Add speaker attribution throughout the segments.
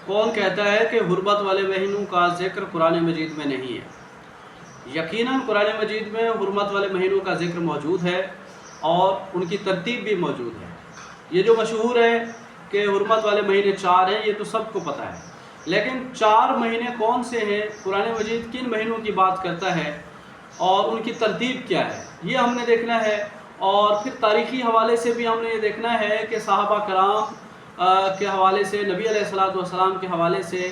Speaker 1: کون کہتا ہے کہ حرمت والے مہینوں کا ذکر قرآن مجید میں نہیں ہے؟ یقیناً قرآن مجید میں حرمت والے مہینوں کا ذکر موجود ہے اور ان کی ترتیب بھی موجود ہے۔ یہ جو مشہور ہے کہ حرمت والے مہینے 4 ہیں، یہ تو سب کو پتہ ہے، لیکن 4 مہینے کون سے ہیں، قرآن مجید کن مہینوں کی بات کرتا ہے اور ان کی ترتیب کیا ہے، یہ ہم نے دیکھنا ہے۔ اور پھر تاریخی حوالے سے بھی ہم نے یہ دیکھنا ہے کہ صحابہ کرام کے حوالے سے، نبی علیہ الصلوۃ والسلام کے حوالے سے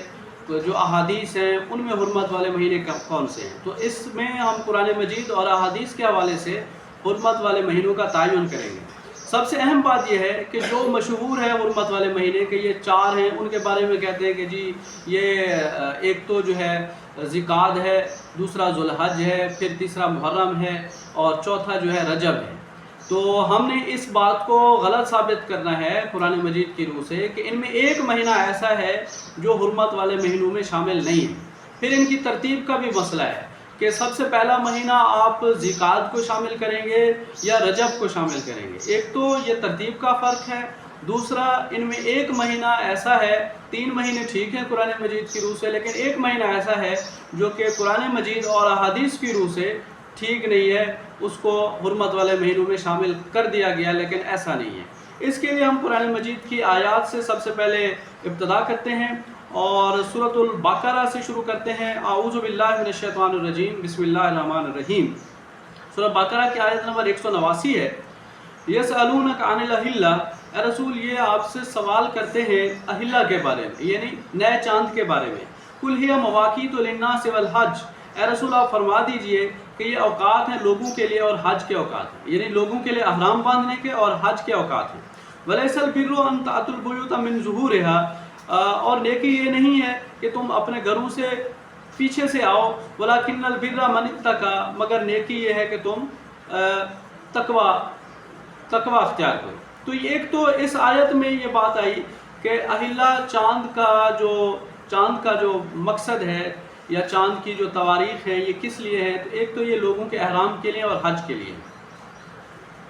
Speaker 1: جو احادیث ہیں ان میں حرمت والے مہینے کون سے ہیں۔ تو اس میں ہم قرآن مجید اور احادیث کے حوالے سے حرمت والے مہینوں کا تعین کریں گے۔ سب سے اہم بات یہ ہے کہ جو مشہور ہے حرمت والے مہینے کہ یہ 4 ہیں، ان کے بارے میں کہتے ہیں کہ جی یہ ایک تو جو ہے ذی-القعدہ ہے، دوسرا ذوالحج ہے، پھر تیسرا محرم ہے اور چوتھا جو ہے رجب ہے۔ تو ہم نے اس بات کو غلط ثابت کرنا ہے قرآن مجید کی روح سے کہ ان میں ایک مہینہ ایسا ہے جو حرمت والے مہینوں میں شامل نہیں ہے۔ پھر ان کی ترتیب کا بھی مسئلہ ہے کہ سب سے پہلا مہینہ آپ ذی-القعدہ کو شامل کریں گے یا رجب کو شامل کریں گے۔ ایک تو یہ ترتیب کا فرق ہے، دوسرا ان میں ایک مہینہ ایسا ہے، 3 مہینے ٹھیک ہیں قرآن مجید کی روح سے، لیکن ایک مہینہ ایسا ہے جو کہ قرآن مجید اور احادیث کی روح سے ٹھیک نہیں ہے، اس کو حرمت والے مہینوں میں شامل کر دیا گیا، لیکن ایسا نہیں ہے۔ اس کے لیے ہم قرآن مجید کی آیات سے سب سے پہلے ابتدا کرتے ہیں اور سورۃ البقرہ سے شروع کرتے ہیں۔ اعوذ باللہ من الشیطان الرجیم، بسم اللہ الرحمن الرحیم۔ سورۃ بقرہ کی آیت نمبر 189 ہے۔ یسألونک عن الأہلہ، اے رسول یہ آپ سے سوال کرتے ہیں اہلہ کے بارے میں، یعنی نئے چاند کے بارے میں۔ قل ہی مواقیت للناس والحج، اے رسول آپ فرما دیجئے کہ یہ اوقات ہیں لوگوں کے لیے اور حج کے اوقات ہیں، یعنی لوگوں کے لیے احرام باندھنے کے اور حج کے اوقات ہیں۔ وَلَيْسَ الْبِرُّ أَن تَأْتُوا الْبُيُوتَ مِن ظُهُورِهَا، اور نیکی یہ نہیں ہے کہ تم اپنے گھروں سے پیچھے سے آؤ، وَلَكِنَّ الْبِرَّ مَنِ اتَّقَىٰ، مگر نیکی یہ ہے کہ تم تقوی اختیار کرو۔ تو ایک تو اس آیت میں یہ بات آئی کہ اہلہ چاند کا جو مقصد ہے یا چاند کی جو تواریخ ہے یہ کس لیے ہے، تو ایک تو یہ لوگوں کے احرام کے لیے اور حج کے لیے۔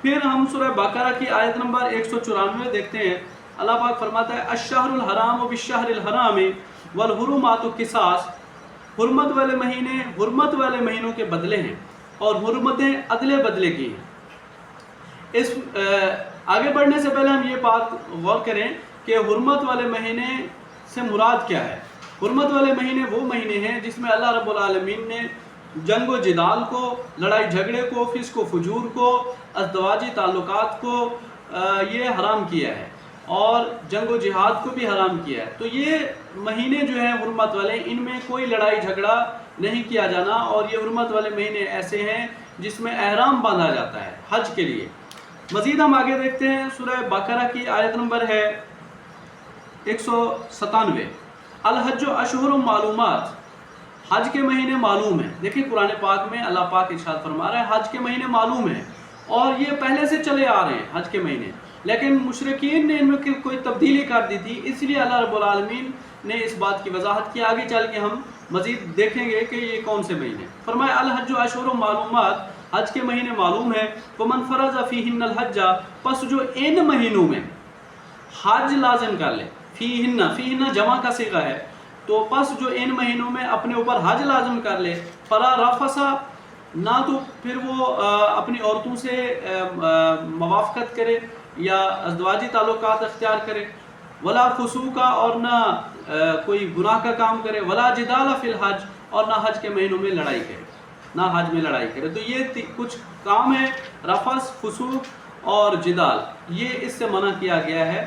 Speaker 1: پھر ہم سورہ بقرہ کی آیت نمبر 194 دیکھتے ہیں۔ اللہ پاک فرماتا ہے الشہر الحرام بالشہر الحرام والحرمات قصاص، حرمت والے مہینے حرمت والے مہینوں کے بدلے ہیں اور حرمتیں عدلے بدلے کی ہیں۔ اس آگے بڑھنے سے پہلے ہم یہ بات غور کریں کہ حرمت والے مہینے سے مراد کیا ہے۔ حرمت والے مہینے وہ مہینے ہیں جس میں اللہ رب العالمین نے جنگ و جدال کو، لڑائی جھگڑے کو، فسق و فجور کو، ازدواجی تعلقات کو یہ حرام کیا ہے اور جنگ و جہاد کو بھی حرام کیا ہے۔ تو یہ مہینے جو ہیں حرمت والے، ان میں کوئی لڑائی جھگڑا نہیں کیا جانا، اور یہ حرمت والے مہینے ایسے ہیں جس میں احرام باندھا جاتا ہے حج کے لیے۔ مزید ہم آگے دیکھتے ہیں، سورہ بقرہ کی آیت نمبر ہے 197۔ الحج اشہر معلومات، حج کے مہینے معلوم ہیں۔ دیکھیں قرآن پاک میں اللہ پاک ارشاد فرما رہا ہے حج کے مہینے معلوم ہیں، اور یہ پہلے سے چلے آ رہے ہیں حج کے مہینے، لیکن مشرکین نے ان میں کوئی تبدیلی کر دی تھی، اس لیے اللہ رب العالمین نے اس بات کی وضاحت کی۔ آگے چل کے ہم مزید دیکھیں گے کہ یہ کون سے مہینے۔ فرمایا الحج اشہر معلومات، حج کے مہینے معلوم ہیں۔ ومن فرض فیہن الحج، پس جو ان مہینوں میں حج لازم کر لے، فیہن جمع کا صیغہ ہے، تو پس جو ان مہینوں میں اپنے اوپر حج لازم کر لے، فلا رفث، نہ تو پھر وہ اپنی عورتوں سے موافقت کرے یا ازدواجی تعلقات اختیار کرے، ولا فسوق، اور نہ کوئی گناہ کا کام کرے، ولا جدال فی الحج، اور نہ حج کے مہینوں میں لڑائی کرے، نہ حج میں لڑائی کرے۔ تو یہ کچھ کام ہے، رفث، فسوق اور جدال، یہ اس سے منع کیا گیا ہے،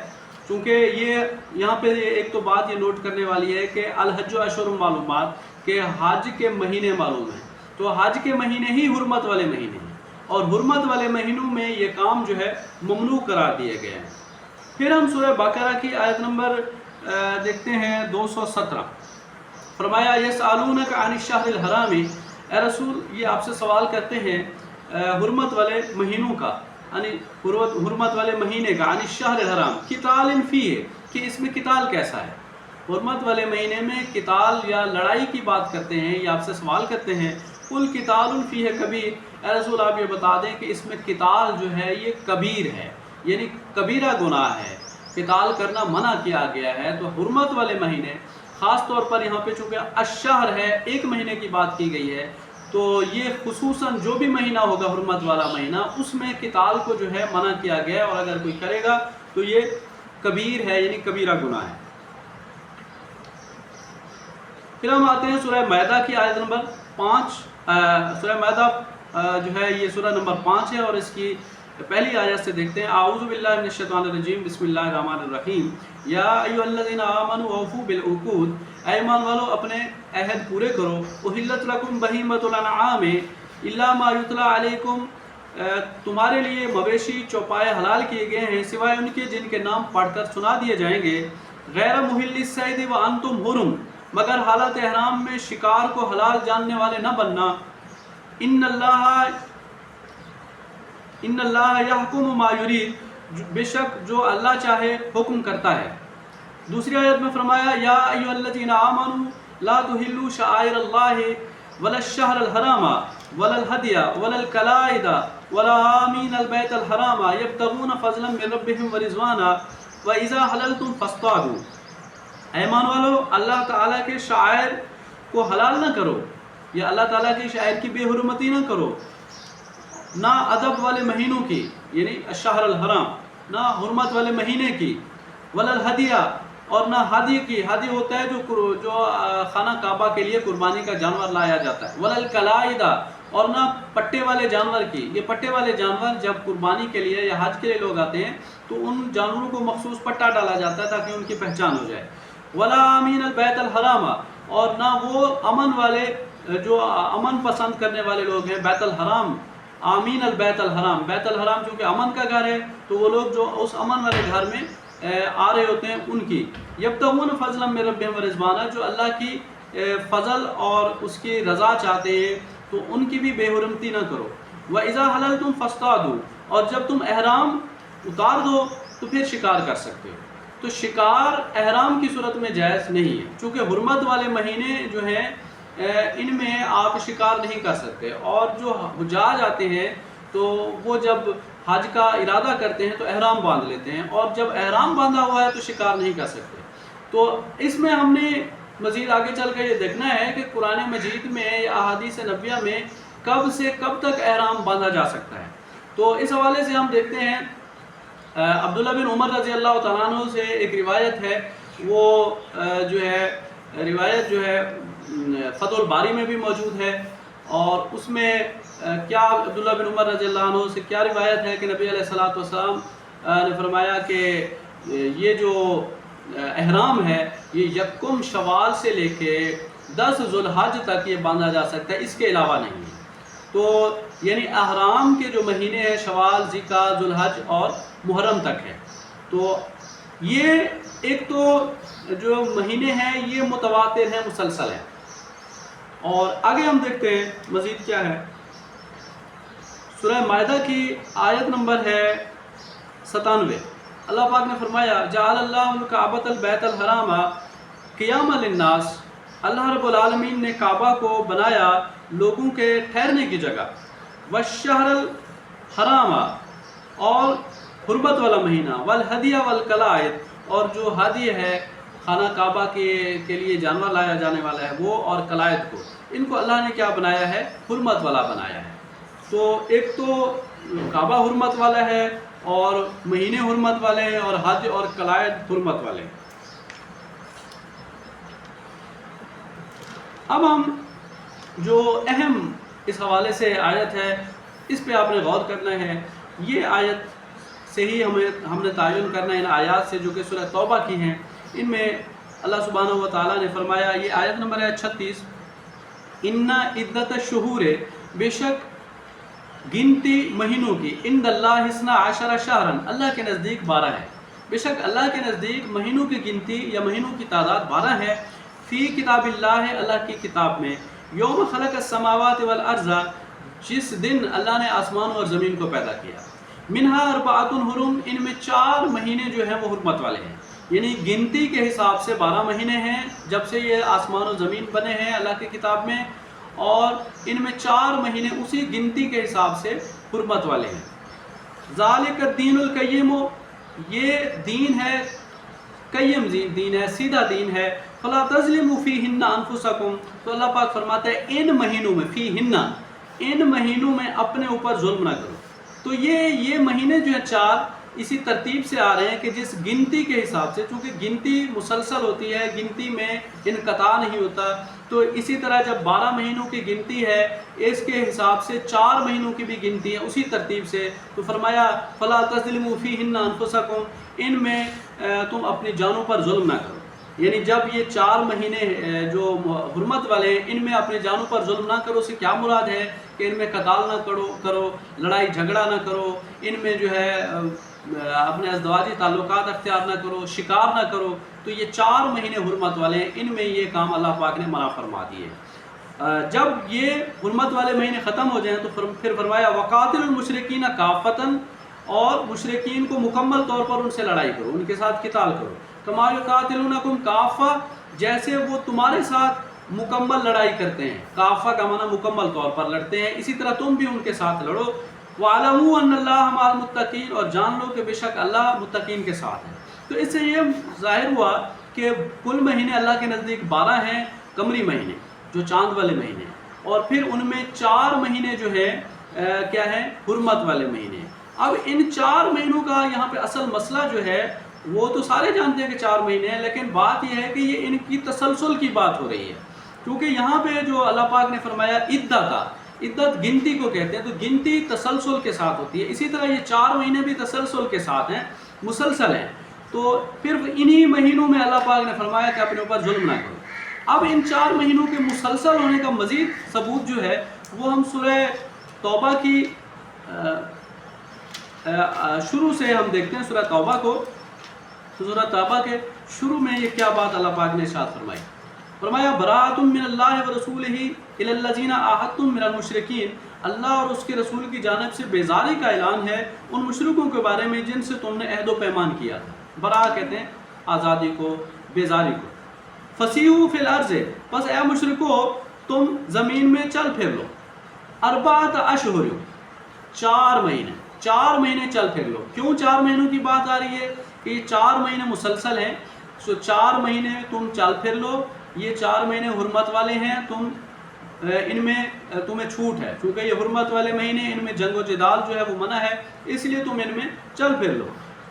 Speaker 1: چونکہ یہ یہاں پہ ایک تو بات یہ نوٹ کرنے والی ہے کہ الحج اشہر معلومات، کہ حج کے مہینے معلوم ہیں، تو حج کے مہینے ہی حرمت والے مہینے ہیں، اور حرمت والے مہینوں میں یہ کام جو ہے ممنوع قرار دیے گئے ہیں۔ پھر ہم سورہ بقرہ کی آیت نمبر دیکھتے ہیں 217۔ فرمایا یسألونک عن الشہر الحرام، اے رسول یہ آپ سے سوال کرتے ہیں حرمت والے مہینوں کا، یعنی حرمت والے مہینے کا، عن الشہر الحرام قتال فیہ، کہ اس میں قتال کیسا ہے۔ حرمت والے مہینے میں قتال یا لڑائی کی بات کرتے ہیں، یہ آپ سے سوال کرتے ہیں۔ قل قتال فیہ کبیر، اے رسول آپ یہ بتا دیں کہ اس میں قتال جو ہے یہ کبیر ہے، یعنی کبیرہ گناہ ہے، قتال کرنا منع کیا گیا ہے، تو حرمت والے مہینے خاص طور پر یہاں پہ چونکہ الشہر ہے، ایک مہینے کی بات کی گئی ہے، تو یہ خصوصاً جو بھی مہینہ ہوگا حرمت والا مہینہ، اس میں قتال کو جو ہے منع کیا گیا ہے، اور اگر کوئی کرے گا تو یہ کبیر ہے، یعنی کبیرہ گناہ ہے۔ پھر ہم آتے ہیں سورہ مائدہ کی آیت نمبر 5۔ سورہ مائدہ جو ہے یہ سورہ نمبر 5 ہے، اور اس کی پہلی آیت سے دیکھتے ہیں۔ اعوذ باللہ من الشیطان الرجیم، بسم اللہ الرحمن الرحیم۔ یا ایھا الذین آمنوا اوفوا بالعقود، اے ایمان والو اپنے عہد پورے کرو۔ احلت لکم بہیمۃ الانعام الا ما یتلی علیکم، تمہارے لیے مویشی چوپائے حلال کیے گئے ہیں سوائے ان کے جن کے نام پڑھ کر سنا دیے جائیں گے۔ غیر محل الصید وانتم حرم، مگر حالت احرام میں شکار کو حلال جاننے والے نہ بننا۔ ان اللہ یحکم ما یرید، بے شک جو اللہ چاہے حکم کرتا ہے۔ دوسری آیت میں فرمایا یا ایھا الذین آمنوا لا تحلوا شعائر اللہ ولا الشہر الحرام ولا الہدی ولا القلائد ولا آمین البیت الحرام یبتغون فضلا من ربہم ورضوانا واذا حللتم فاصطادوا، ایمان والو اللہ تعالیٰ کے شعائر کو حلال نہ کرو، یا اللہ تعالیٰ کے شعائر کی بے حرمتی نہ کرو، نہ ادب والے مہینوں کی یعنی الشہر الحرام، نہ حرمت والے مہینے کی، ولا الہدیہ اور نہ ہادی کی، ہادی ہوتا ہے جو خانہ کعبہ کے لیے قربانی کا جانور لایا جاتا ہے، ولا القلائد اور نہ پٹے والے جانور کی۔ یہ پٹے والے جانور جب قربانی کے لیے یا حج کے لیے لوگ آتے ہیں تو ان جانوروں کو مخصوص پٹا ڈالا جاتا ہے تاکہ ان کی پہچان ہو جائے۔ ولا آمین البیت الحرام، اور نہ وہ امن والے جو امن پسند کرنے والے لوگ ہیں، بیت الحرام، آمین البیت الحرام، بیت الحرام چونکہ امن کا گھر ہے تو وہ لوگ جو اس امن والے گھر میں آ رہے ہوتے ہیں ان کی۔ یبتغون فضلا من ربہم ورضوانا، جو اللہ کی فضل اور اس کی رضا چاہتے ہیں تو ان کی بھی بے حرمتی نہ کرو۔ وَإِذَا حَلَلْتُمْ فَاصْطَادُوا، اور جب تم احرام اتار دو تو پھر شکار کر سکتے ہو۔ تو شکار احرام کی صورت میں جائز نہیں ہے، چونکہ حرمت والے مہینے جو ہیں ان میں آپ شکار نہیں کر سکتے، اور جو حجاج آتے ہیں تو وہ جب حج کا ارادہ کرتے ہیں تو احرام باندھ لیتے ہیں، اور جب احرام باندھا ہوا ہے تو شکار نہیں کر سکتے۔ تو اس میں ہم نے مزید آگے چل کر یہ دیکھنا ہے کہ قرآن مجید میں یا احادیث نبویہ میں کب سے کب تک احرام باندھا جا سکتا ہے۔ تو اس حوالے سے ہم دیکھتے ہیں عبداللہ بن عمر رضی اللہ تعالیٰ عنہ سے ایک روایت ہے، وہ جو ہے روایت جو ہے فتح الباری میں بھی موجود ہے، اور اس میں کیا عبداللہ بن عمر رضی اللہ عنہ سے کیا روایت ہے کہ نبی علیہ الصلوۃ والسلام نے فرمایا کہ یہ جو احرام ہے یہ یکم شوال سے لے کے 10 ذوالحج تک یہ باندھا جا سکتا ہے، اس کے علاوہ نہیں۔ تو یعنی احرام کے جو مہینے ہیں شوال، ذوالقعدہ، ذوالحج اور محرم تک ہے۔ تو یہ ایک تو جو مہینے ہیں یہ متواتر ہیں، مسلسل ہیں۔ اور آگے ہم دیکھتے ہیں مزید کیا ہے۔ سورہ مائدہ کی آیت نمبر ہے 97۔ اللہ پاک نے فرمایا جعل اللہ الکعبۃ البیت الحرام قیاما للناس، اللہ رب العالمین نے کعبہ کو بنایا لوگوں کے ٹھہرنے کی جگہ، والشہر الحرام اور حرمت والا مہینہ، والہدی والقلائد اور جو ہدی ہے خانہ کعبہ کے لیے جانور لایا جانے والا ہے وہ، اور قلائد کو، ان کو اللہ نے کیا بنایا ہے؟ حرمت والا بنایا ہے۔ تو ایک تو کعبہ حرمت والا ہے، اور مہینے حرمت والے ہیں، اور حج اور قلائد حرمت والے ہیں۔ اب ہم جو اہم اس حوالے سے آیت ہے اس پہ آپ نے غور کرنا ہے۔ یہ آیت سے ہی ہم نے تعین کرنا ہے ان آیات سے جو کہ سورہ توبہ کی ہیں۔ ان میں اللہ سبحانہ و تعالیٰ نے فرمایا، یہ آیت نمبر ہے 36، ان عدت الشہور، بے شک گنتی مہینوں کی، عند اللہ 12 شہرا، اللہ کے نزدیک 12 ہے، بے شک اللہ کے نزدیک مہینوں کی گنتی یا مہینوں کی تعداد 12 ہے، فی کتاب اللہ، اللہ کی کتاب میں، یوم خلق السماوات والارض، جس دن اللہ نے آسمان اور زمین کو پیدا کیا، منہا اربعۃ حرم، ان میں 4 مہینے جو ہیں وہ حرمت والے ہیں، یعنی گنتی کے حساب سے 12 مہینے ہیں جب سے یہ آسمان و زمین بنے ہیں اللہ کی کتاب میں، اور ان میں 4 مہینے اسی گنتی کے حساب سے حرمت والے ہیں۔ ذالک الدین القیم، یہ دین ہے قیم دین ہے، سیدھا دین ہے. فلا تظلموا فیہن انفسکم، تو اللہ پاک فرماتا ہے ان مہینوں میں، فیہن ان مہینوں میں اپنے اوپر ظلم نہ کرو. تو یہ مہینے جو ہیں 4 اسی ترتیب سے آ رہے ہیں کہ جس گنتی کے حساب سے، چونکہ گنتی مسلسل ہوتی ہے، گنتی میں انقطاع نہیں ہوتا، تو اسی طرح جب 12 مہینوں کی گنتی ہے اس کے حساب سے 4 مہینوں کی بھی گنتی ہے اسی ترتیب سے. تو فرمایا فلا تظلموا فیہن انفسکم، ان میں تم اپنی جانوں پر ظلم نہ کرو. یعنی جب یہ 4 مہینے جو حرمت والے ہیں ان میں اپنے جانوں پر ظلم نہ کرو، سے کیا مراد ہے کہ ان میں قتال نہ کرو، لڑائی جھگڑا نہ کرو، ان میں جو ہے اپنے ازدواجی تعلقات اختیار نہ کرو، شکار نہ کرو. تو یہ 4 مہینے حرمت والے ہیں، ان میں یہ کام اللہ پاک نے منع فرما دیے. جب یہ حرمت والے مہینے ختم ہو جائیں تو پھر فرمایا وقاتل المشرکین کافۃ، اور مشرکین کو مکمل طور پر ان سے لڑائی کرو، ان کے ساتھ قتال کرو. کما یقاتلونکم کافہ، جیسے وہ تمہارے ساتھ مکمل لڑائی کرتے ہیں، کافہ کا معنی مکمل طور پر لڑتے ہیں، اسی طرح تم بھی ان کے ساتھ لڑو. وَاعْلَمُوا أَنَّ اللَّهَ مَعَ الْمُتَّقِينَ، اور جان لو کہ بے شک اللہ متقین کے ساتھ ہے. تو اس سے یہ ظاہر ہوا کہ کل مہینے اللہ کے نزدیک 12 ہیں قمری مہینے جو چاند والے مہینے، اور پھر ان میں 4 مہینے جو ہے کیا ہے حرمت والے مہینے. اب ان 4 مہینوں کا یہاں پہ اصل مسئلہ جو ہے وہ تو سارے جانتے ہیں کہ 4 مہینے ہیں، لیکن بات یہ ہے کہ یہ ان کی تسلسل کی بات ہو رہی ہے. کیونکہ یہاں پہ جو اللہ پاک نے فرمایا عدت گنتی کو کہتے ہیں، تو گنتی تسلسل کے ساتھ ہوتی ہے. اسی طرح یہ 4 مہینے بھی تسلسل کے ساتھ ہیں، مسلسل ہیں. تو پھر انہی مہینوں میں اللہ پاک نے فرمایا کہ اپنے اوپر ظلم نہ کرو. اب ان 4 مہینوں کے مسلسل ہونے کا مزید ثبوت جو ہے وہ ہم سورہ توبہ کی شروع سے ہم دیکھتے ہیں. سورہ توبہ کو، سورہ توبہ کے شروع میں یہ کیا بات اللہ پاک نے ارشاد فرمائی. فرمایا براءۃ من اللہ ورسولہ الی الذین عاہدتم من المشرکین، اللہ اور اس کے رسول کی جانب سے بیزاری کا اعلان ہے ان مشرکوں کے بارے میں جن سے تم نے عہد و پیمان کیا تھا. برا کہتے ہیں آزادی کو، بیزاری کو. فسیحوا فی الارض، بس اے مشرکو تم زمین میں چل پھر لو. اربعۃ اشہر، 4 مہینے چل پھر لو. کیوں 4 مہینوں کی بات آ رہی ہے کہ یہ 4 مہینے مسلسل ہیں، سو 4 مہینے تم چل پھر لو. یہ 4 مہینے حرمت والے ہیں، تم ان میں تمہیں چھوٹ ہے، چونکہ یہ حرمت والے مہینے ان میں جنگ و جدال جو ہے وہ منع ہے، اس لیے تم ان میں چل پھر لو.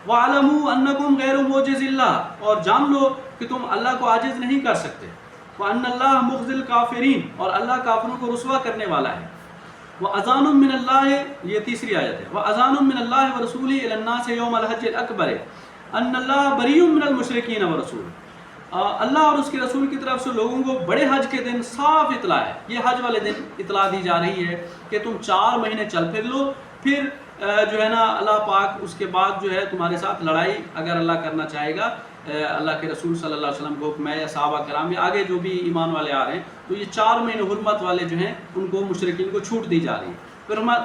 Speaker 1: وَاعْلَمُوا أَنَّكُمْ غَيْرُ مُعْجِزِ اللَّهِ، اور جان لو کہ تم اللہ کو عاجز نہیں کر سکتے. وَأَنَّ اللَّهَ مُخْزِي الْكَافِرِينَ، اور اللہ کافروں کو رسوا کرنے والا ہے. وَأَذَانٌ مِّنَ اللَّهِ، یہ تیسری آیت ہے. وَأَذَانٌ مِّنَ اللَّهِ وَرَسُولِهِ إِلَى النَّاسِ يَوْمَ الْحَجِّ الْأَكْبَرِ أَنَّ اللَّهَ بَرِيءٌ مِّنَ الْمُشْرِكِينَ وَرَسُولُهُ، اللہ اور اس کے رسول کی طرف سے لوگوں کو بڑے حج کے دن صاف اطلاع ہے. یہ حج والے دن اطلاع دی جا رہی ہے کہ تم 4 مہینے چل پھر لو، پھر جو ہے نا اللہ پاک اس کے بعد جو ہے تمہارے ساتھ لڑائی اگر اللہ کرنا چاہے گا، اللہ کے رسول صلی اللہ علیہ وسلم کو حکم ہے یا صحابہ کرام یا آگے جو بھی ایمان والے آ رہے ہیں، تو یہ 4 مہینے حرمت والے جو ہیں ان کو مشرکین کو چھوٹ دی جا رہی ہے.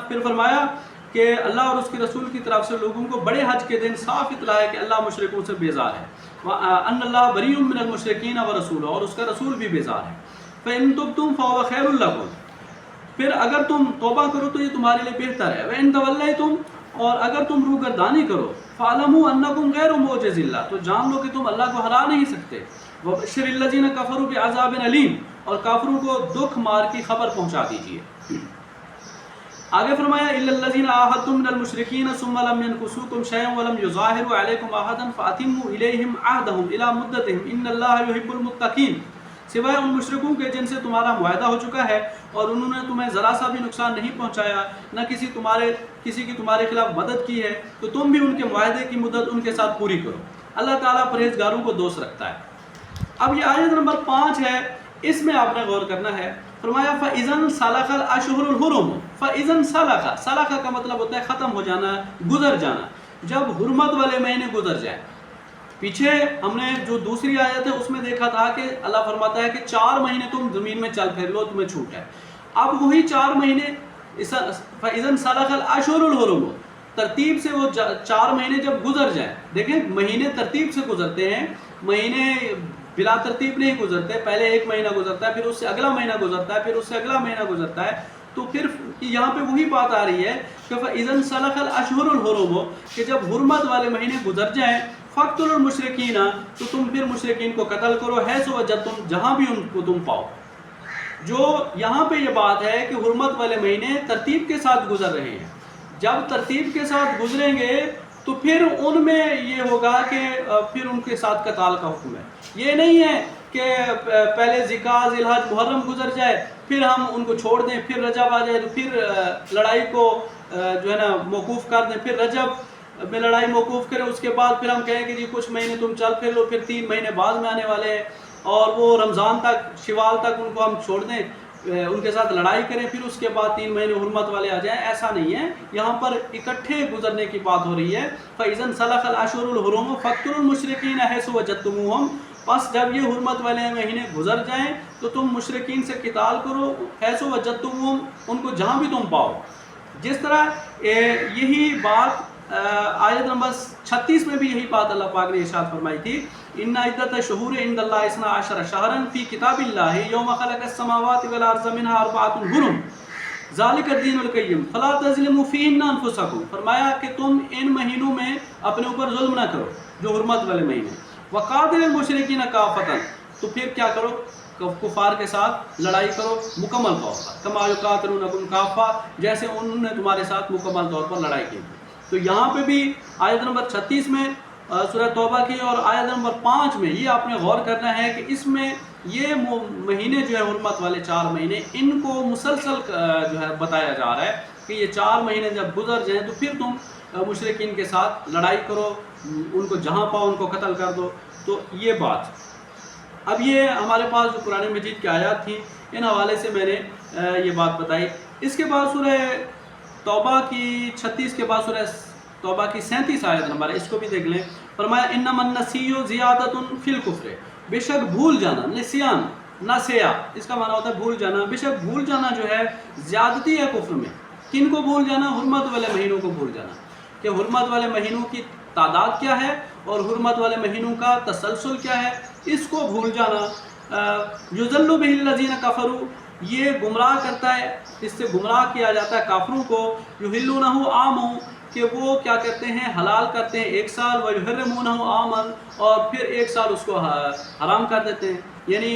Speaker 1: پھر فرمایا کہ اللہ اور اس کے رسول کی طرف سے لوگوں کو بڑے حج کے دن صاف اطلاع ہے کہ اللہ مشرکوں سے بیزار ہے. ان اللہ بریء من المشرکین ورسولہ، اور اس کا رسول بھی بیزار ہے. فإن تبتم فهو خیر لکم، پھر اگر تم توبہ کرو تو یہ تمہارے لیے بہتر ہے. وإن تولیتم، اور اگر تم روگردانی کرو، فاعلموا انکم غیر معجز اللہ، تو جان لو کہ تم اللہ کو ہرا نہیں سکتے. وبشر الذین کفروا بعذاب علیم، اور کافروں کو دکھ مار کی خبر پہنچا دیجیے. آگے فرمایا الا الذین عاہدتم من المشرکین ثم لم ينقصوکم شیئا ولم یظاہروا علیکم احدا فاتموا الیہم عہدہم الی مدتہم ان اللہ یحب المتقین، سوائے ان مشرکوں کے جن سے تمہارا معاہدہ ہو چکا ہے اور انہوں نے تمہیں ذرا سا بھی نقصان نہیں پہنچایا، نہ کسی کی تمہارے خلاف مدد کی ہے، تو تم بھی ان کے معاہدے کی مدت ان کے ساتھ پوری کرو. اللہ تعالیٰ پرہیزگاروں کو دوست رکھتا ہے. اب یہ آیت نمبر 5 ہے، اس میں آپ نے غور کرنا ہے. فرمایا فَإِذَنْ سَلَخَ الْأَشْهُرُ الْحُرُمُ، فَإِذَنْ سَلَخَ کا مطلب ہوتا ہے ختم ہو جانا، گزر جانا. جب حرمت والے مہینے گزر جائیں. پیچھے ہم نے جو دوسری آیت ہے اس میں دیکھا تھا کہ اللہ فرماتا ہے کہ 4 مہینے تم زمین میں چل پھر لو، تمہیں چھوٹ ہے. اب وہی 4 مہینے فَإِذَنْ سَلَخَ الْأَشْهُرُ الْحُرُمُ، ترتیب سے وہ 4 مہینے جب گزر جائیں. دیکھیں مہینے ترتیب سے گزرتے ہیں، مہینے بلا ترتیب نہیں گزرتے. پہلے 1 مہینہ گزرتا ہے، پھر اس سے اگلا مہینہ گزرتا ہے، پھر اس سے اگلا مہینہ گزرتا ہے. تو پھر یہاں پہ وہی بات آ رہی ہے کہ فَإِذَا انْسَلَخَ الْأَشْهُرُ الْحُرُمُ کہ جب حرمت والے مہینے گزر جائیں فَاقْتُلُوا الْمُشْرِكِينَ تو تم پھر مشرکین کو قتل کرو حیث وجدتم جہاں بھی ان کو تم پاؤ. جو یہاں پہ یہ بات ہے کہ حرمت والے مہینے ترتیب کے ساتھ گزر رہے ہیں. جب ترتیب کے ساتھ گزریں گے تو پھر ان میں یہ ہوگا کہ پھر ان کے ساتھ قتال کا حکم ہے. یہ نہیں ہے کہ پہلے ذیقعدہ ذی الحجہ محرم گزر جائے پھر ہم ان کو چھوڑ دیں, پھر رجب آ جائے تو پھر لڑائی کو جو ہے نا موقوف کر دیں, پھر رجب میں لڑائی موقوف کریں, اس کے بعد پھر ہم کہیں کہ جی کچھ مہینے تم چل پھر لو, پھر 3 مہینے بعد میں آنے والے ہیں اور وہ رمضان تک شوال تک ان کو ہم چھوڑ دیں, ان کے ساتھ لڑائی کریں, پھر اس کے بعد 3 مہینے حرمت والے آ جائیں. ایسا نہیں ہے, یہاں پر اکٹھے گزرنے کی بات ہو رہی ہے. فَإِذَا انْسَلَخَ الْأَشْهُرُ الْحُرُمُ فَاقْتُلُوا الْمُشْرِكِينَ حَيْثُ وَجَدتُّمُوهُمْ بس جب یہ حرمت والے مہینے گزر جائیں تو تم مشرکین سے قتال کرو حیث وجدتموہم ان کو جہاں بھی تم پاؤ. جس طرح یہی بات آیت نمبر 36 میں بھی یہی بات اللہ پاک نے ارشاد فرمائی تھی ان عدت الشہور عند اللہ 12 شہرا فی کتاب اللہ یوم خلق السماوات والارض منها 4 حرم ذالک الدین القیم فلا تظلموا فیہن انفسکم. فرمایا کہ تم ان مہینوں میں اپنے اوپر ظلم نہ کرو جو حرمت والے مہینے. وقاتل المشرکین کافۃ تو پھر کیا کرو کفار کے ساتھ لڑائی کرو مکمل طور پر کما یقاتلونکم کافہ جیسے انہوں نے تمہارے ساتھ مکمل طور پر لڑائی کی. تو یہاں پہ بھی آیت نمبر 36 میں سورہ توبہ کی اور آیت نمبر 5 میں یہ آپ نے غور کرنا ہے کہ اس میں یہ مہینے جو ہے حرمت والے 4 مہینے ان کو مسلسل جو ہے بتایا جا رہا ہے کہ یہ 4 مہینے جب گزر جائیں تو پھر تم مشرکین کے ساتھ لڑائی کرو, ان کو جہاں پاؤ ان کو قتل کر دو. تو یہ بات اب یہ ہمارے پاس جو قرآن مجید کی آیات تھی ان حوالے سے میں نے یہ بات بتائی. اس کے بعد سورہ توبہ کی 36 کے بعد سورہ توبہ کی 37 آیت نمبر ہے, اس کو بھی دیکھ لیں. فرمایا انما النسیء زیادۃ فی الکفر بے شک بھول جانا, نسیان نسیا اس کا معنی ہوتا ہے بھول جانا, بے شک بھول جانا جو ہے زیادتی ہے کفر میں. کن کو بھول جانا؟ حرمت والے مہینوں کو بھول جانا کہ حرمت والے مہینوں کی تعداد کیا ہے اور حرمت والے مہینوں کا تسلسل کیا ہے, اس کو بھول جانا. یضل بہ الذین کفروا یہ گمراہ کرتا ہے, اس سے گمراہ کیا جاتا ہے کافروں کو. یحلونہ عاما کہ وہ کیا کرتے ہیں حلال کرتے ہیں 1 سال, ویحرمونہ عاما اور پھر 1 سال اس کو حرام کر دیتے ہیں. یعنی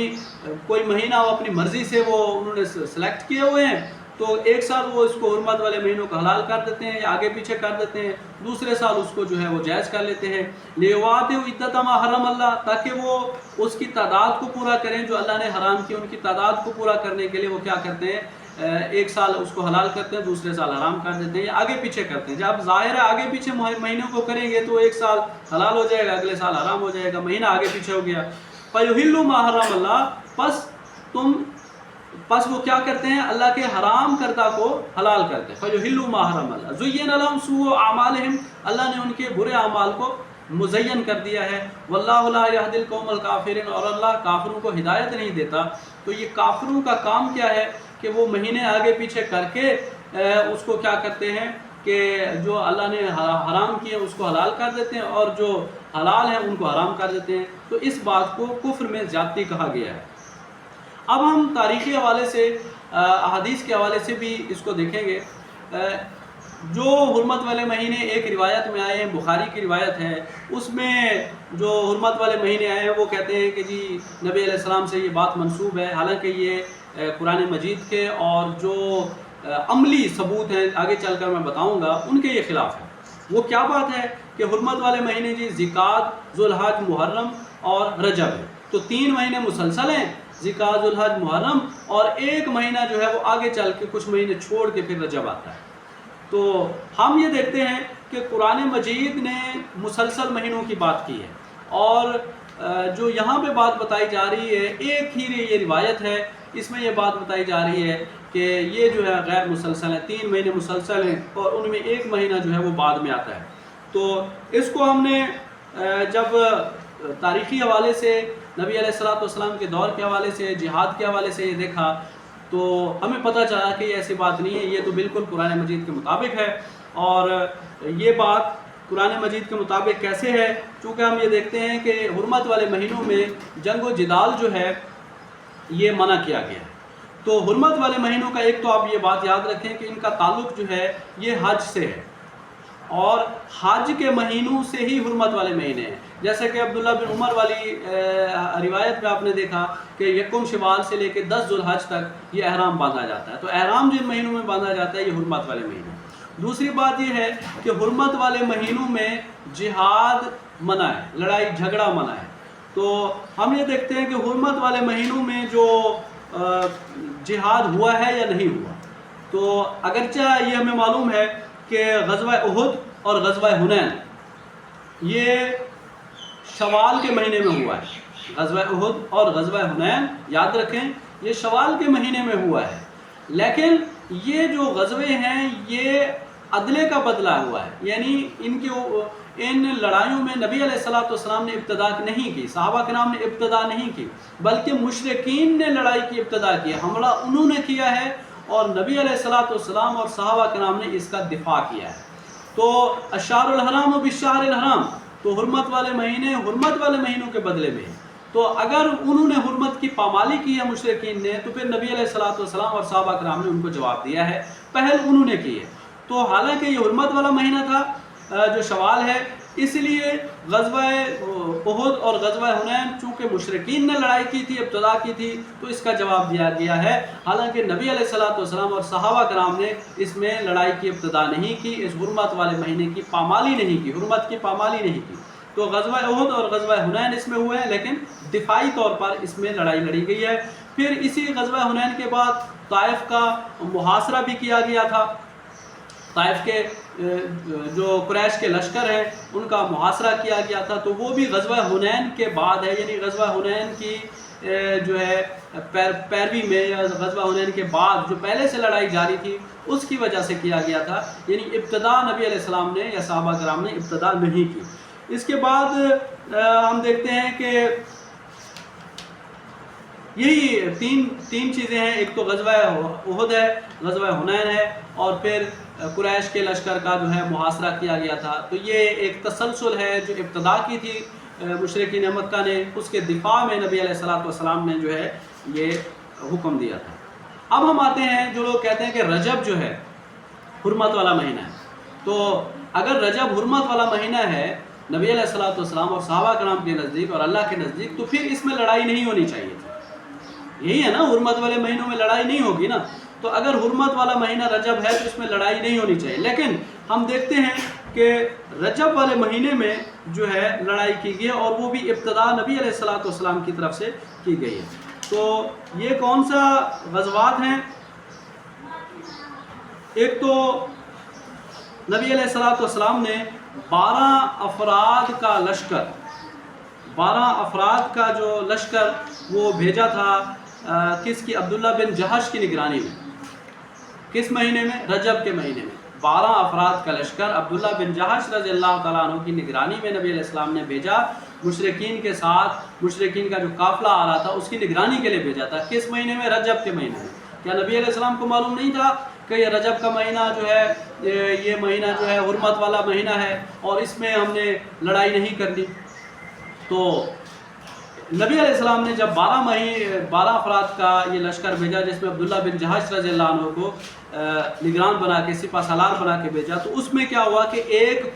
Speaker 1: کوئی مہینہ وہ اپنی مرضی سے وہ انہوں نے سلیکٹ کیے ہوئے ہیں تو 1 سال وہ اس کو حرمت والے مہینوں کو حلال کر دیتے ہیں یا آگے پیچھے کر دیتے ہیں, دوسرے سال اس کو جو ہے وہ جائز کر لیتے ہیں. لیواتوا عدۃ ما حرم اللہ تاکہ وہ اس کی تعداد کو پورا کریں جو اللہ نے حرام کی, ان کی تعداد کو پورا کرنے کے لیے وہ کیا کرتے ہیں 1 سال اس کو حلال کرتے ہیں دوسرے سال حرام کر دیتے ہیں یا آگے پیچھے کرتے ہیں. جب ظاہر ہے آگے پیچھے مہینوں کو کریں گے تو 1 سال حلال ہو جائے گا اگلے سال حرام ہو جائے گا, مہینہ آگے پیچھے ہو گیا. فَيُحِلُّ مَا حَرَّمَ اللَّهُ پس وہ کیا کرتے ہیں اللہ کے حرام کردہ کو حلال کرتے ہیں. فَيُحِلُّ مَا حَرَّمَ اللَّهُ زُيِّنَ لَهُمْ سُوءُ أَعْمَالِهِمْ اللہ نے ان کے برے اعمال کو مزین کر دیا ہے. وَاللَّهُ لَا يَهْدِي الْقَوْمَ الْكَافِرِينَ اور اللہ کافروں کو ہدایت نہیں دیتا. تو یہ کافروں کا کام کیا ہے کہ وہ مہینے آگے پیچھے کر کے اس کو کیا کرتے ہیں کہ جو اللہ نے حرام کیے اس کو حلال کر دیتے ہیں اور جو حلال ہیں ان کو حرام کر دیتے ہیں. تو اس بات کو کفر میں زیادتی کہا گیا ہے. اب ہم تاریخی حوالے سے احادیث کے حوالے سے بھی اس کو دیکھیں گے. جو حرمت والے مہینے ایک روایت میں آئے ہیں, بخاری کی روایت ہے, اس میں جو حرمت والے مہینے آئے ہیں وہ کہتے ہیں کہ جی نبی علیہ السلام سے یہ بات منسوب ہے, حالانکہ یہ قرآن مجید کے اور جو عملی ثبوت ہیں آگے چل کر میں بتاؤں گا ان کے یہ خلاف ہے. وہ کیا بات ہے کہ حرمت والے مہینے جی ذیقعدہ ذوالحجہ محرم اور رجب ہے. تو 3 مہینے مسلسل ہیں, ذیقعدہ ذوالحجہ محرم, اور 1 مہینہ جو ہے وہ آگے چل کے کچھ مہینے چھوڑ کے پھر رجب آتا ہے. تو ہم یہ دیکھتے ہیں کہ قرآن مجید نے مسلسل مہینوں کی بات کی ہے اور جو یہاں پہ بات بتائی جا رہی ہے ایک ہی یہ روایت ہے, اس میں یہ بات بتائی جا رہی ہے کہ یہ جو ہے غیر مسلسل ہے, 3 مہینے مسلسل ہیں اور ان میں 1 مہینہ جو ہے وہ بعد میں آتا ہے. تو اس کو ہم نے جب تاریخی حوالے سے نبی علیہ السلام کے دور کے حوالے سے جہاد کے حوالے سے یہ دیکھا تو ہمیں پتہ چلا کہ یہ ایسی بات نہیں ہے, یہ تو بالکل قرآن مجید کے مطابق ہے. اور یہ بات قرآن مجید کے مطابق کیسے ہے؟ چونکہ ہم یہ دیکھتے ہیں کہ حرمت والے مہینوں میں جنگ و جدال جو ہے یہ منع کیا گیا ہے. تو حرمت والے مہینوں کا ایک تو آپ یہ بات یاد رکھیں کہ ان کا تعلق جو ہے یہ حج سے ہے، اور حج کے مہینوں سے ہی حرمت والے مہینے ہیں. جیسے کہ عبداللہ بن عمر والی روایت میں آپ نے دیکھا کہ یکم شوال سے لے کے 10 ذوالحج تک یہ احرام باندھا جاتا ہے. تو احرام جن مہینوں میں باندھا جاتا ہے یہ حرمت والے مہینے. دوسری بات یہ ہے کہ حرمت والے مہینوں میں جہاد منع ہے، لڑائی جھگڑا منع ہے. تو ہم یہ دیکھتے ہیں کہ حرمت والے مہینوں میں جو جہاد ہوا ہے یا نہیں ہوا. تو اگرچہ یہ ہمیں معلوم ہے کہ غزوہ احد اور غزوہ حنین یہ شوال کے مہینے میں ہوا ہے. غزوہ احد اور غزوہ حنین یاد رکھیں یہ شوال کے مہینے میں ہوا ہے، لیکن یہ جو غزوے ہیں یہ عدلے کا بدلہ ہوا ہے. یعنی ان لڑائیوں میں نبی علیہ الصلوۃ والسلام نے ابتدا نہیں کی، صحابہ کرام نے ابتدا نہیں کی، بلکہ مشرکین نے لڑائی کی ابتدا کی. حملہ انہوں نے کیا ہے اور نبی علیہ الصلوۃ والسلام اور صحابہ کرام نے اس کا دفاع کیا ہے. تو اشہر الحرام و بالشہر الحرام، تو حرمت والے مہینے حرمت والے مہینوں کے بدلے میں. تو اگر انہوں نے حرمت کی پامالی کی ہے مشرکین نے، تو پھر نبی علیہ الصلوۃ والسلام اور صحابہ کرام نے ان کو جواب دیا ہے، پہل انہوں نے کی ہے. تو حالانکہ یہ حرمت والا مہینہ تھا جو شوال ہے، اس لیے غزوہ احد اور غزوہ حنین چونکہ مشرکین نے لڑائی کی تھی، ابتدا کی تھی، تو اس کا جواب دیا گیا ہے. حالانکہ نبی علیہ الصلوۃ والسلام اور صحابہ کرام نے اس میں لڑائی کی ابتدا نہیں کی، اس حرمت والے مہینے کی پامالی نہیں کی، حرمت کی پامالی نہیں کی. تو غزوہ احد اور غزوہ حنین اس میں ہوئے ہیں، لیکن دفاعی طور پر اس میں لڑائی لڑی گئی ہے. پھر اسی غزوہ حنین کے بعد طائف کا محاصرہ بھی کیا گیا تھا. طائف کے جو قریش کے لشکر ہیں ان کا محاصرہ کیا گیا تھا. تو وہ بھی غزوہ حنین کے بعد ہے، یعنی غزوہ حنین کی جو ہے پیروی میں، یا غزوہ حنین کے بعد جو پہلے سے لڑائی جاری تھی اس کی وجہ سے کیا گیا تھا. یعنی ابتدا نبی علیہ السلام نے یا صحابہ کرام نے ابتدا نہیں کی. اس کے بعد ہم دیکھتے ہیں کہ یہی تین چیزیں ہیں. ایک تو غزوہ احد ہے، غزوہ حنین ہے، اور پھر قریش کے لشکر کا جو ہے محاصرہ کیا گیا تھا. تو یہ ایک تسلسل ہے جو ابتدا کی تھی مشرکین مکہ نے، اس کے دفاع میں نبی علیہ الصلوۃ والسلام نے جو ہے یہ حکم دیا تھا. اب ہم آتے ہیں جو لوگ کہتے ہیں کہ رجب جو ہے حرمت والا مہینہ ہے. تو اگر رجب حرمت والا مہینہ ہے نبی علیہ الصلوۃ والسلام اور صحابہ کرام کے نزدیک اور اللہ کے نزدیک، تو پھر اس میں لڑائی نہیں ہونی چاہیے تھی. یہی ہے نا، حرمت والے مہینوں میں لڑائی نہیں ہوگی نا. تو اگر حرمت والا مہینہ رجب ہے تو اس میں لڑائی نہیں ہونی چاہیے. لیکن ہم دیکھتے ہیں کہ رجب والے مہینے میں جو ہے لڑائی کی گئی، اور وہ بھی ابتدا نبی علیہ الصلوۃ والسلام کی طرف سے کی گئی ہے. تو یہ کون سا غزوات ہیں؟ ایک تو نبی علیہ الصلوۃ والسلام نے 12 افراد کا لشکر، 12 افراد کا جو لشکر وہ بھیجا تھا کس کی؟ عبداللہ بن جہش کی نگرانی میں. کس مہینے میں؟ رجب کے مہینے میں. 12 افراد کا لشکر عبداللہ بن جہش رضی اللہ تعالیٰ عنہ کی نگرانی میں نبی علیہ السلام نے بھیجا. مشرکین کے ساتھ، مشرکین کا جو قافلہ آ رہا تھا اس کی نگرانی کے لیے بھیجا تھا. کس مہینے میں؟ رجب کے مہینے میں. کیا نبی علیہ السلام کو معلوم نہیں تھا کہ یہ رجب کا مہینہ جو ہے یہ مہینہ جو ہے حرمت والا مہینہ ہے اور اس میں ہم نے لڑائی نہیں کرنی؟ تو نبی علیہ السلام نے جب 12 افراد کا یہ لشکر بھیجا، جس میں عبداللہ بن جہش رضی اللہ عنہ کو نگران بنا کے، سپہ سالار بنا کے بھیجا، تو اس میں کیا ہوا کہ ایک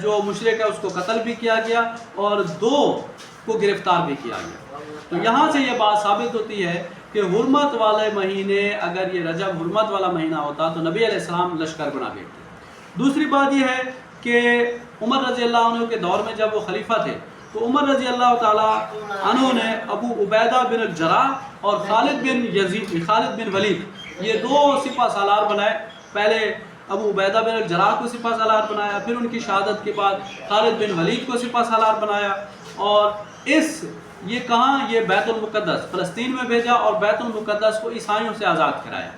Speaker 1: جو مشرک ہے اس کو قتل بھی کیا گیا اور 2 کو گرفتار بھی کیا گیا. تو یہاں سے یہ بات ثابت ہوتی ہے کہ حرمت والے مہینے، اگر یہ رجب حرمت والا مہینہ ہوتا تو نبی علیہ السلام لشکر بنا بھیجتے. دوسری بات یہ ہے کہ عمر رضی اللہ عنہ کے دور میں جب وہ خلیفہ تھے تو عمر رضی اللہ تعالیٰ عنہ نے ابو عبیدہ بن الجراح اور خالد بن ولید یہ 2 سپہ سالار بنائے. پہلے ابو عبیدہ بن الجراح کو سپہ سالار بنایا، پھر ان کی شہادت کے بعد خالد بن ولید کو سپہ سالار بنایا، اور یہ کہاں؟ یہ بیت المقدس فلسطین میں بھیجا اور بیت المقدس کو عیسائیوں سے آزاد کرایا.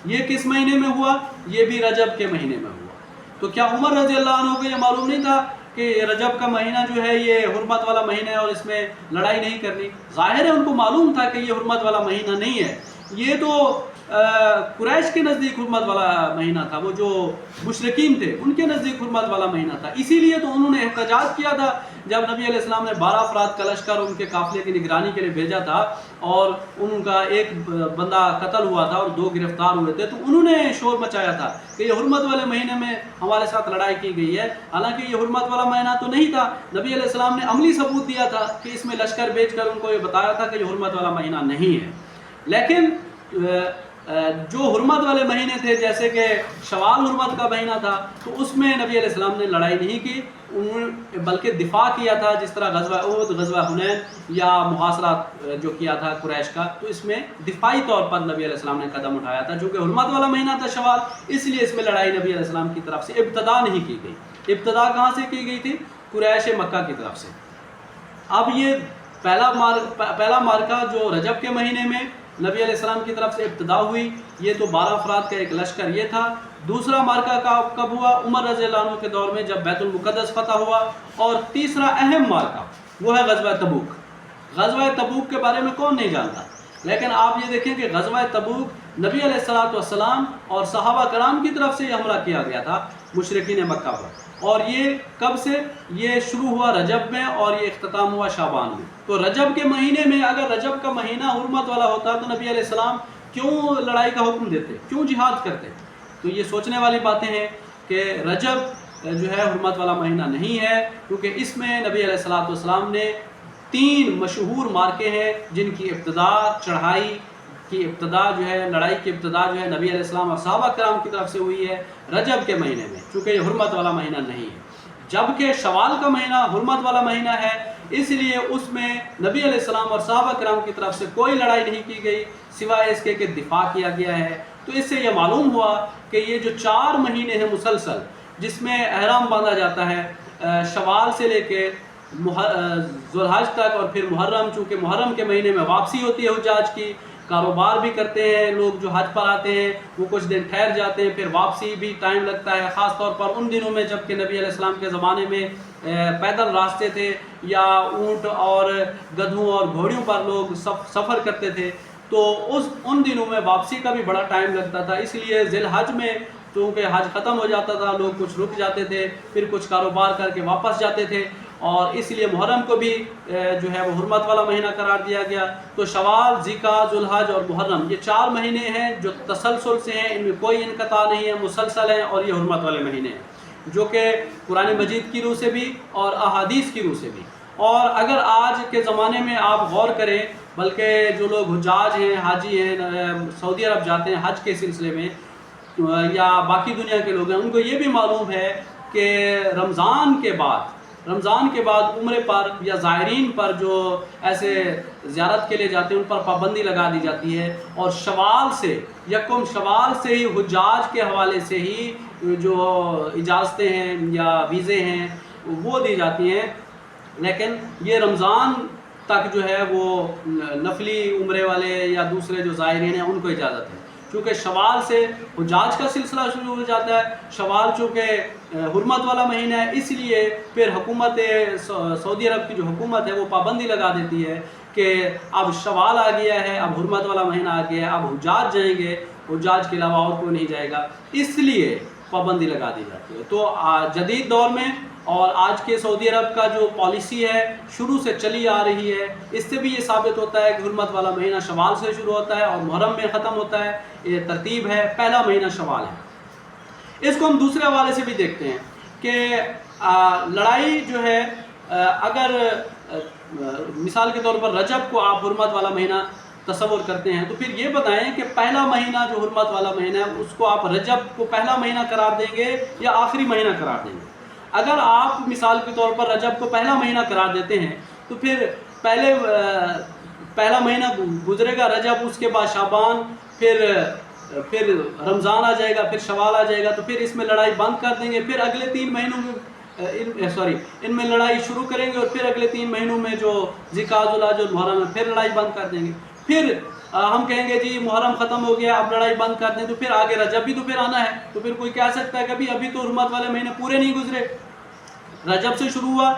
Speaker 1: یہ کس مہینے میں ہوا؟ یہ بھی رجب کے مہینے میں ہوا. تو کیا عمر رضی اللہ عنہ کو یہ معلوم نہیں تھا کہ رجب کا مہینہ جو ہے یہ حرمت والا مہینہ ہے اور اس میں لڑائی نہیں کرنی؟ ظاہر ہے ان کو معلوم تھا کہ یہ حرمت والا مہینہ نہیں ہے. یہ تو قریش کے نزدیک حرمت والا مہینہ تھا، وہ جو مشرکین تھے ان کے نزدیک حرمت والا مہینہ تھا. اسی لیے تو انہوں نے احتجاج کیا تھا جب نبی علیہ السلام نے 12 افراد کا لشکر ان کے قافلے کی نگرانی کے لیے بھیجا تھا اور ان کا ایک بندہ قتل ہوا تھا اور 2 گرفتار ہوئے تھے. تو انہوں نے شور مچایا تھا کہ یہ حرمت والے مہینے میں ہمارے ساتھ لڑائی کی گئی ہے، حالانکہ یہ حرمت والا مہینہ تو نہیں تھا. نبی علیہ السلام نے عملی ثبوت دیا تھا کہ اس میں لشکر بھیج کر ان کو یہ بتایا تھا کہ یہ حرمت والا مہینہ نہیں ہے. لیکن جو حرمت والے مہینے تھے جیسے کہ شوال حرمت کا مہینہ تھا تو اس میں نبی علیہ السلام نے لڑائی نہیں کی، بلکہ دفاع کیا تھا، جس طرح غزوہ احد، غزوہ حنین یا محاصرات جو کیا تھا قریش کا، تو اس میں دفاعی طور پر نبی علیہ السلام نے قدم اٹھایا تھا. چونکہ حرمت والا مہینہ تھا شوال، اس لیے اس میں لڑائی نبی علیہ السلام کی طرف سے ابتدا نہیں کی گئی. ابتدا کہاں سے کی گئی تھی؟ قریش مکہ کی طرف سے. اب یہ پہلا مارکہ جو رجب کے مہینے میں نبی علیہ السلام کی طرف سے ابتدا ہوئی، یہ تو 12 افراد کا ایک لشکر یہ تھا. دوسرا مارکہ کب ہوا؟ عمر رضی اللہ عنہ کے دور میں جب بیت المقدس فتح ہوا. اور تیسرا اہم مارکہ وہ ہے غزوہ تبوک. غزوہ تبوک کے بارے میں کون نہیں جانتا، لیکن آپ یہ دیکھیں کہ غزوہ تبوک نبی علیہ السلام اور صحابہ کرام کی طرف سے یہ حملہ کیا گیا تھا مشرکین مکہ پر. اور یہ کب سے؟ یہ شروع ہوا رجب میں اور یہ اختتام ہوا شعبان میں. تو رجب کے مہینے میں اگر رجب کا مہینہ حرمت والا ہوتا تو نبی علیہ السلام کیوں لڑائی کا حکم دیتے، کیوں جہاد کرتے؟ تو یہ سوچنے والی باتیں ہیں کہ رجب جو ہے حرمت والا مہینہ نہیں ہے، کیونکہ اس میں نبی علیہ السلام نے 3 مشہور مارکے ہیں جن کی ابتدا، چڑھائی کی ابتدا جو ہے، لڑائی کی ابتدا جو ہے نبی علیہ السلام اور صحابہ کرام کی طرف سے ہوئی ہے رجب کے مہینے میں، چونکہ یہ حرمت والا مہینہ نہیں ہے. جبکہ شوال کا مہینہ حرمت والا مہینہ ہے، اس لیے اس میں نبی علیہ السلام اور صحابہ کرام کی طرف سے کوئی لڑائی نہیں کی گئی سوائے اس کے کہ دفاع کیا گیا ہے. تو اس سے یہ معلوم ہوا کہ یہ جو 4 مہینے ہیں مسلسل جس میں احرام باندھا جاتا ہے، شوال سے لے کے ذوالحج تک اور پھر محرم، چونکہ محرم کے مہینے میں واپسی ہوتی ہے حجاج کی، کاروبار بھی کرتے ہیں لوگ جو حج پر آتے ہیں، وہ کچھ دن ٹھہر جاتے ہیں، پھر واپسی بھی ٹائم لگتا ہے، خاص طور پر ان دنوں میں جب کہ نبی علیہ السلام کے زمانے میں پیدل راستے تھے یا اونٹ اور گدھوں اور گھوڑیوں پر لوگ سفر کرتے تھے. تو ان دنوں میں واپسی کا بھی بڑا ٹائم لگتا تھا. اس لیے ذی الحج میں چونکہ حج ختم ہو جاتا تھا، لوگ کچھ رک جاتے تھے، پھر کچھ کاروبار کر کے واپس جاتے تھے، اور اس لیے محرم کو بھی جو ہے وہ حرمت والا مہینہ قرار دیا گیا. تو شوال، ذیقعدہ، ذوالحج اور محرم یہ 4 مہینے ہیں جو تسلسل سے ہیں، ان میں کوئی انقطاع نہیں ہے، مسلسل ہیں، اور یہ حرمت والے مہینے ہیں جو کہ قرآن مجید کی روح سے بھی اور احادیث کی روح سے بھی. اور اگر آج کے زمانے میں آپ غور کریں، بلکہ جو لوگ حجاج ہیں، حاجی ہیں، سعودی عرب جاتے ہیں حج کے سلسلے میں یا باقی دنیا کے لوگ ہیں، ان کو یہ بھی معلوم ہے کہ رمضان کے بعد عمرے پر یا زائرین پر جو ایسے زیارت کے لیے جاتے ہیں ان پر پابندی لگا دی جاتی ہے. اور شوال سے، یکم شوال سے ہی حجاج کے حوالے سے ہی جو اجازتیں ہیں یا ویزے ہیں وہ دی جاتی ہیں. لیکن یہ رمضان تک جو ہے وہ نفلی عمرے والے یا دوسرے جو زائرین ہیں ان کو اجازت ہے، چونکہ شوال سے حجاج کا سلسلہ شروع ہو جاتا ہے. شوال چونکہ حرمت والا مہینہ ہے، اس لیے پھر حکومت سعودی عرب کی جو حکومت ہے وہ پابندی لگا دیتی ہے کہ اب شوال آ گیا ہے، اب حرمت والا مہینہ آ گیا ہے، اب حجاج جائیں گے، حجاج کے علاوہ اور کوئی نہیں جائے گا، اس لیے پابندی لگا دی جاتی ہے. تو جدید دور میں اور آج کے سعودی عرب کا جو پالیسی ہے شروع سے چلی آ رہی ہے، اس سے بھی یہ ثابت ہوتا ہے کہ حرمت والا مہینہ شوال سے شروع ہوتا ہے اور محرم میں ختم ہوتا ہے. یہ ترتیب ہے، پہلا مہینہ شوال ہے. اس کو ہم دوسرے حوالے سے بھی دیکھتے ہیں کہ لڑائی جو ہے، اگر مثال کے طور پر رجب کو آپ حرمت والا مہینہ تصور کرتے ہیں تو پھر یہ بتائیں کہ پہلا مہینہ جو حرمت والا مہینہ ہے اس کو آپ رجب کو پہلا مہینہ قرار دیں گے یا آخری مہینہ قرار دیں گے؟ اگر آپ مثال کے طور پر رجب کو پہلا مہینہ قرار دیتے ہیں تو پھر پہلا مہینہ گزرے گا رجب، اس کے بعد شعبان، پھر رمضان آ جائے گا، پھر شوال آ جائے گا، تو پھر اس میں لڑائی بند کر دیں گے. پھر اگلے 3 مہینوں میں ان میں لڑائی شروع کریں گے، اور پھر اگلے 3 مہینوں میں جو ذیقعدہ، ذوالحج اور محرم ہے پھر لڑائی بند کر دیں گے. پھر ہم کہیں گے جی محرم ختم ہو گیا، اب لڑائی بند کر دیں، تو پھر آگے رجب بھی تو پھر آنا ہے. تو پھر کوئی کہہ سکتا ہے کہ ابھی تو حرمت والے مہینے پورے نہیں گزرے، رجب سے شروع ہوا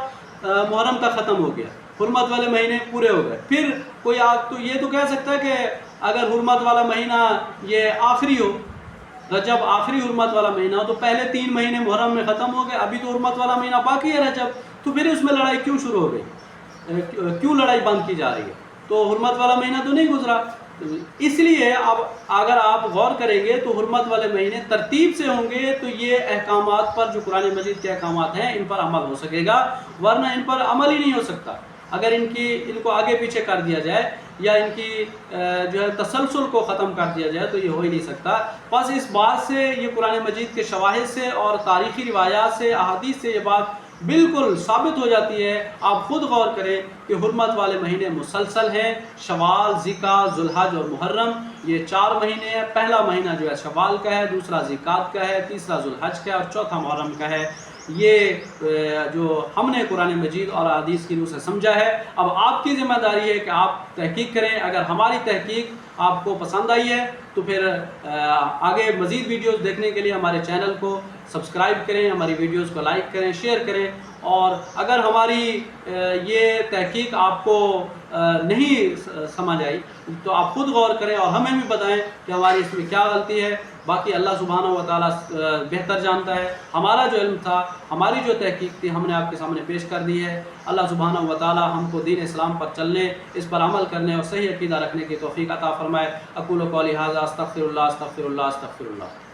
Speaker 1: محرم تک ختم ہو گیا، حرمت والے مہینے پورے ہو گئے. پھر کوئی تو یہ تو کہہ سکتا ہے کہ اگر حرمت والا مہینہ یہ آخری ہو، رجب آخری حرمت والا مہینہ ہو، تو پہلے 3 مہینے محرم میں ختم ہو گئے، ابھی تو حرمت والا مہینہ باقی ہے رجب، تو پھر اس میں لڑائی کیوں شروع ہو گئی؟ کیوں لڑائی بند کی جا رہی ہے؟ تو حرمت والا مہینہ تو نہیں گزرا۔ اس لیے اب اگر آپ غور کریں گے تو حرمت والے مہینے ترتیب سے ہوں گے تو یہ احکامات پر جو قرآن مجید کے احکامات ہیں ان پر عمل ہو سکے گا، ورنہ ان پر عمل ہی نہیں ہو سکتا اگر ان کو آگے پیچھے کر دیا جائے یا ان کی جو ہے تسلسل کو ختم کر دیا جائے تو یہ ہو ہی نہیں سکتا۔ بس اس بات سے یہ قرآن مجید کے شواہد سے اور تاریخی روایات سے، احادیث سے یہ بات بالکل ثابت ہو جاتی ہے۔ آپ خود غور کریں کہ حرمت والے مہینے مسلسل ہیں، شوال، ذیقعدہ، ذوالحج اور محرم، یہ 4 مہینے ہیں۔ پہلا مہینہ جو ہے شوال کا ہے، دوسرا ذیقعدہ کا ہے، تیسرا ذوالحج کا ہے اور چوتھا محرم کا ہے۔ یہ جو ہم نے قرآن مجید اور حدیث کی روح سے سمجھا ہے، اب آپ کی ذمہ داری ہے کہ آپ تحقیق کریں۔ اگر ہماری تحقیق آپ کو پسند آئی ہے تو پھر آگے مزید ویڈیوز دیکھنے کے لیے ہمارے چینل کو سبسکرائب کریں، ہماری ویڈیوز کو لائک کریں، شیئر کریں، اور اگر ہماری یہ تحقیق آپ کو نہیں سمجھ آئی تو آپ خود غور کریں اور ہمیں بھی بتائیں کہ ہماری اس میں کیا غلطی ہے۔ باقی اللہ سبحانہ و تعالیٰ بہتر جانتا ہے۔ ہمارا جو علم تھا، ہماری جو تحقیق تھی، ہم نے آپ کے سامنے پیش کر دی ہے۔ اللہ سبحانہ و تعالیٰ ہم کو دین اسلام پر چلنے، اس پر عمل کرنے اور صحیح عقیدہ رکھنے کی توفیق عطا فرمائے۔ اقول قولی ھذا استغفر اللہ استغفر اللہ استغفر اللہ۔